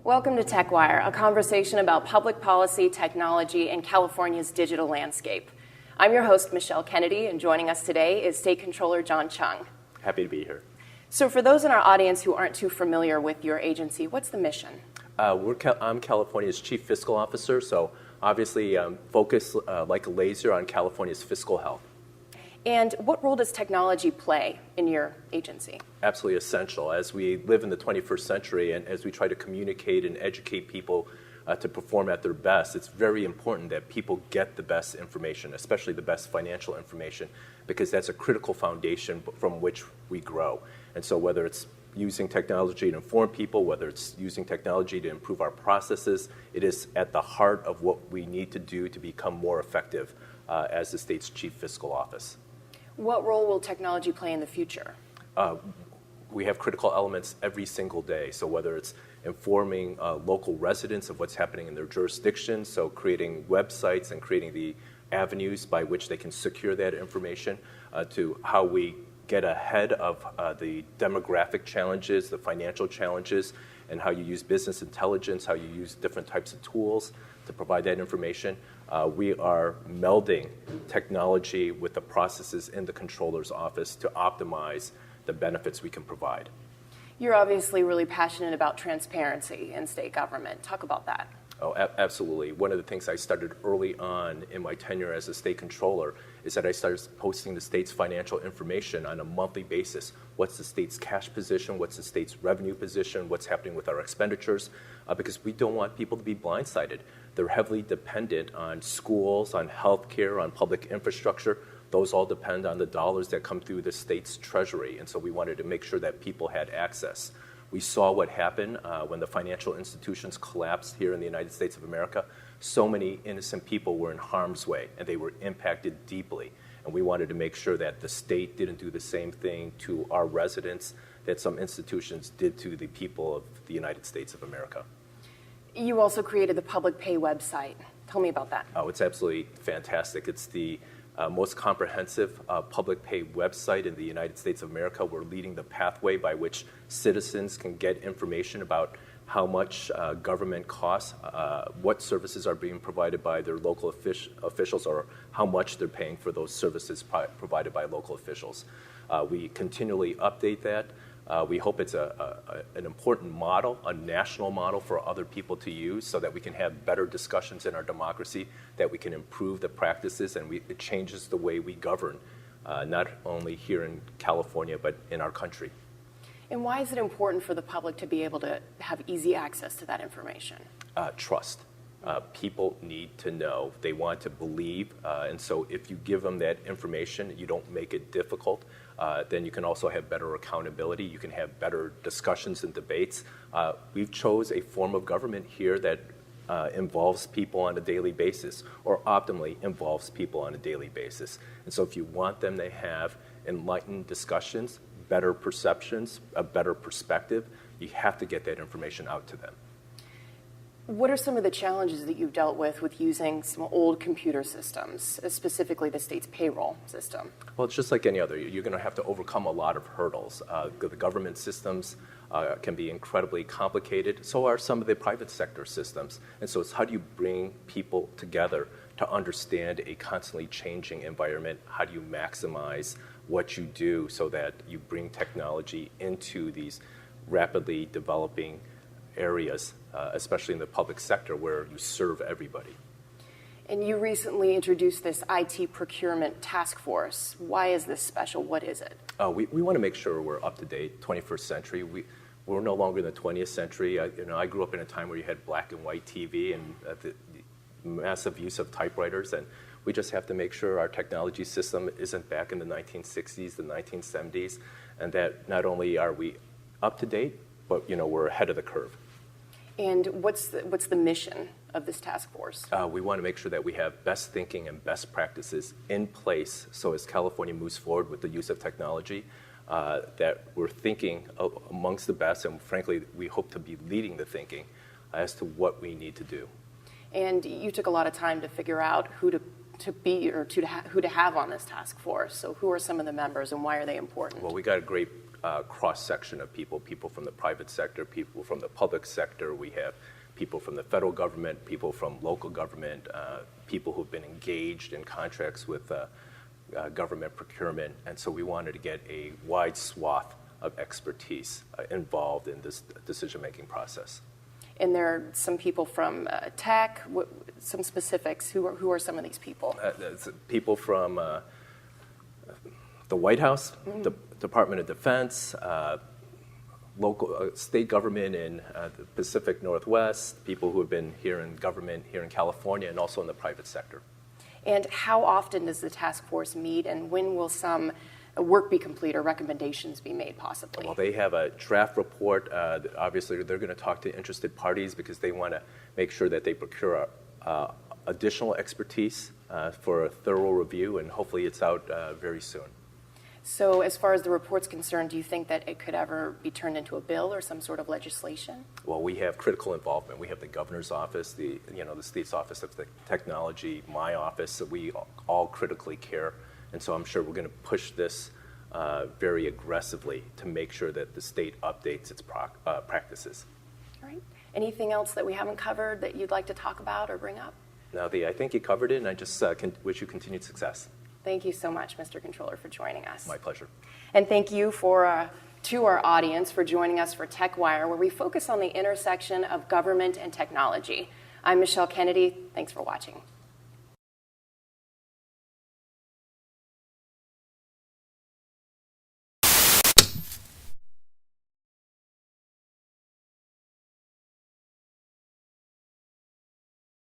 Welcome to Techwire, a conversation about public policy, technology, and California's digital landscape. I'm your host, Michelle Kennedy, and joining us today is State Controller John Chiang. Happy to be here. So for those in our audience who aren't too familiar with your agency, what's the mission? I'm California's Chief Fiscal Officer, so obviously focus like a laser on California's fiscal health. And what role does technology play in your agency? Absolutely essential. As we live in the 21st century and as we try to communicate and educate people to perform at their best, it's very important that people get the best information, especially the best financial information, because that's a critical foundation from which we grow. And so whether it's using technology to inform people, whether it's using technology to improve our processes, it is at the heart of what we need to do to become more effective as the state's chief fiscal office. What role will technology play in the future? We have critical elements every single day. So whether it's informing local residents of what's happening in their jurisdiction, so creating websites and creating the avenues by which they can secure that information, to how we get ahead of the demographic challenges, the financial challenges, and how you use business intelligence, how you use different types of tools to provide that information. We are melding technology with the processes in the controller's office to optimize the benefits we can provide. You're obviously really passionate about transparency in state government. Talk about that. Oh, absolutely. One of the things I started early on in my tenure as a state controller is that I started posting the state's financial information on a monthly basis. What's the state's cash position? What's the state's revenue position? What's happening with our expenditures? Because we don't want people to be blindsided. They're heavily dependent on schools, on healthcare, on public infrastructure. Those all depend on the dollars that come through the state's treasury. And so we wanted to make sure that people had access. We saw what happened when the financial institutions collapsed here in the United States of America. So many innocent people were in harm's way, and they were impacted deeply. And we wanted to make sure that the state didn't do the same thing to our residents that some institutions did to the people of the United States of America. You also created the Public Pay website. Tell me about that. Oh, it's absolutely fantastic. It's the most comprehensive public pay website in the United States of America. We're leading the pathway by which citizens can get information about how much government costs, what services are being provided by their local officials, or how much they're paying for those services provided by local officials. We continually update that. We hope it's an important model, a national model for other people to use so that we can have better discussions in our democracy, that we can improve the practices, and it changes the way we govern, not only here in California, but in our country. And why is it important for the public to be able to have easy access to that information? Trust. People need to know. They want to believe. And so if you give them that information, you don't make it difficult, then you can also have better accountability. You can have better discussions and debates. We've chose a form of government here that involves people on a daily basis, or optimally involves people on a daily basis. And so if you want them to have enlightened discussions, better perceptions, a better perspective, you have to get that information out to them. What are some of the challenges that you've dealt with using some old computer systems, specifically the state's payroll system? Well, it's just like any other. You're going to have to overcome a lot of hurdles. The government systems can be incredibly complicated. So are some of the private sector systems. And so it's how do you bring people together to understand a constantly changing environment? How do you maximize what you do so that you bring technology into these rapidly developing areas, especially in the public sector where you serve everybody? And you recently introduced this IT procurement task force. Why is this special? What is it? We want to make sure we're up to date, 21st century. We're no longer in the 20th century. I grew up in a time where you had black and white TV and the massive use of typewriters, and we just have to make sure our technology system isn't back in the 1960s, the 1970s, and that not only are we up to date, but we're ahead of the curve. And what's the mission of this task force? We want to make sure that we have best thinking and best practices in place so as California moves forward with the use of technology, that we're thinking amongst the best, and frankly, we hope to be leading the thinking as to what we need to do. And you took a lot of time to figure out who to to be or who to have on this task force. So who are some of the members and why are they important? Well, we got a great cross-section of people from the private sector, people from the public sector. We have people from the federal government, people from local government, people who've been engaged in contracts with government procurement. And so we wanted to get a wide swath of expertise involved in this decision-making process. And there are some people from tech, some specifics. Who are some of these people? People from the White House, the Department of Defense, local state government in the Pacific Northwest, people who have been here in government here in California, and also in the private sector. And how often does the task force meet, and when will some work be complete or recommendations be made possibly? Well, they have a draft report. Obviously, they're going to talk to interested parties because they want to make sure that they procure additional expertise for a thorough review, and hopefully it's out very soon. So as far as the report's concerned, do you think that it could ever be turned into a bill or some sort of legislation? Well, we have critical involvement. We have the governor's office, the state's office of the technology, my office, so we all critically care. And so I'm sure we're going to push this very aggressively to make sure that the state updates its practices. All right. Anything else that we haven't covered that you'd like to talk about or bring up? No, I think you covered it, and I just wish you continued success. Thank you so much, Mr. Controller, for joining us. My pleasure. And thank you to our audience for joining us for Techwire, where we focus on the intersection of government and technology. I'm Michelle Kennedy. Thanks for watching.